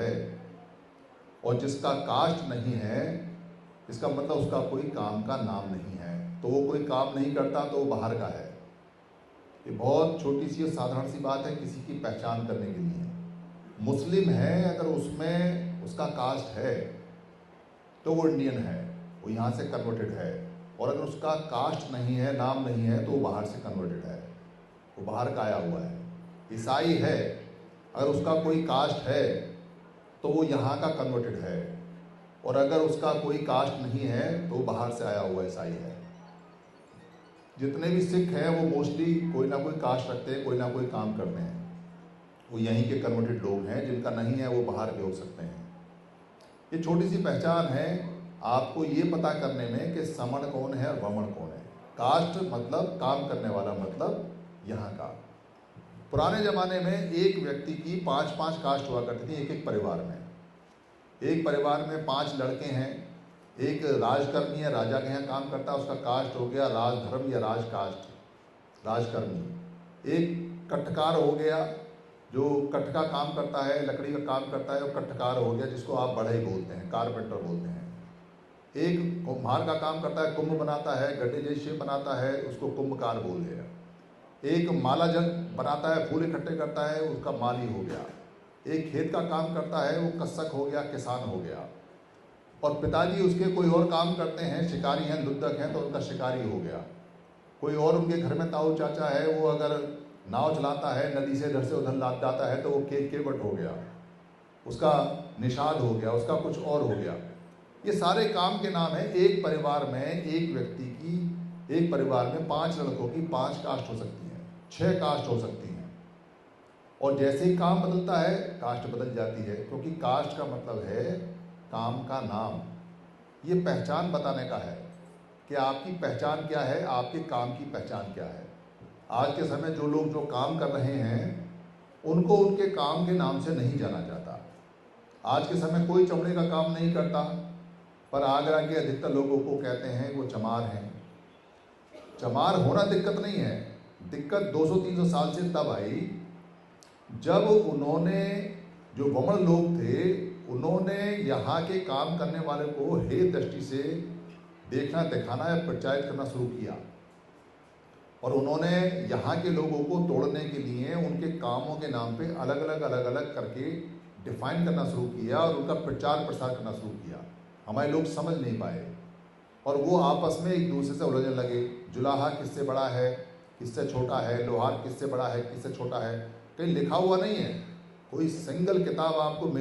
है और जिसका कास्ट नहीं है, इसका मतलब उसका कोई काम का नाम नहीं है। तो वो कोई काम नहीं करता तो वो बाहर का है। ये बहुत छोटी सी और साधारण सी बात है किसी की पहचान करने के लिए। मुस्लिम है, अगर उसमें उसका कास्ट है तो वो इंडियन है, वो यहाँ से कन्वर्टेड है। और अगर उसका कास्ट नहीं है, नाम नहीं है, तो वो बाहर से कन्वर्टेड है, वो बाहर का आया हुआ है। ईसाई है, अगर उसका कोई कास्ट है तो वो यहाँ का कन्वर्टेड है, और अगर उसका कोई कास्ट नहीं है तो वो बाहर से आया हुआ ईसाई है। जितने भी सिख हैं वो मोस्टली कोई ना कोई कास्ट रखते हैं, कोई ना कोई काम करते हैं। वो यहीं के कन्वर्टेड लोग हैं, जिनका नहीं है वो बाहर के हो सकते हैं। ये छोटी सी पहचान है आपको ये पता करने में कि समण कौन है और वमण कौन है। कास्ट मतलब काम करने वाला, मतलब यहाँ का। पुराने ज़माने में एक व्यक्ति की 5-5 कास्ट हुआ करती थी, एक एक परिवार में। एक परिवार में 5 लड़के हैं, एक राजकर्मी है, राजा के यहाँ काम करता है, उसका कास्ट हो गया राजधर्म या राजकास्ट, राजकर्मी। एक कठकार हो गया, जो कठ का काम करता है, लकड़ी का काम करता है, वो कठकार हो गया, जिसको आप बढ़ई बोलते हैं, कारपेंटर बोलते हैं। एक कुम्हार का काम करता है, कुंभ बनाता है, गड्ढे जैसे बनाता है, उसको कुंभकार बोल दिया। एक माला जग बनाता है, फूल इकट्ठे करता है, उसका माली हो गया। एक खेत का काम करता है, वो कस्सक हो गया, किसान हो गया। और पिताजी उसके कोई और काम करते हैं, शिकारी हैं, लुद्धक हैं, तो उनका शिकारी हो गया। कोई और उनके घर में ताऊ चाचा है, वो अगर नाव चलाता है, नदी से इधर से उधर लाद जाता है, तो वो केवट हो गया, उसका निषाद हो गया, उसका कुछ और हो गया। ये सारे काम के नाम है। एक परिवार में एक व्यक्ति की, एक परिवार में 5 लड़कों की 5 कास्ट हो सकती हैं, 6 कास्ट हो सकती हैं। और जैसे ही काम बदलता है कास्ट बदल जाती है, क्योंकि कास्ट का मतलब है काम का नाम। ये पहचान बताने का है कि आपकी पहचान क्या है, आपके काम की पहचान क्या है। आज के समय जो लोग जो काम कर रहे हैं उनको उनके काम के नाम से नहीं जाना जाता। आज के समय कोई चमड़े का काम नहीं करता, पर आगरा के अधिकतर लोगों को कहते हैं वो चमार हैं। चमार होना दिक्कत नहीं है, दिक्कत 200-300 साल से तब आई जब उन्होंने, जो वमन लोग थे, उन्होंने यहाँ के काम करने वाले को हेय दृष्टि से देखना, दिखाना या प्रचारित करना शुरू किया। और उन्होंने यहाँ के लोगों को तोड़ने के लिए उनके कामों के नाम पे अलग अलग करके डिफाइन करना शुरू किया और उनका प्रचार प्रसार करना शुरू किया। हमारे लोग समझ नहीं पाए और वो आपस में एक दूसरे से उलझने लगे। जुलाहा किससे बड़ा है, किससे छोटा है, लोहार किससे बड़ा है, किससे छोटा है, कहीं लिखा हुआ नहीं है। कोई सिंगल किताब आपको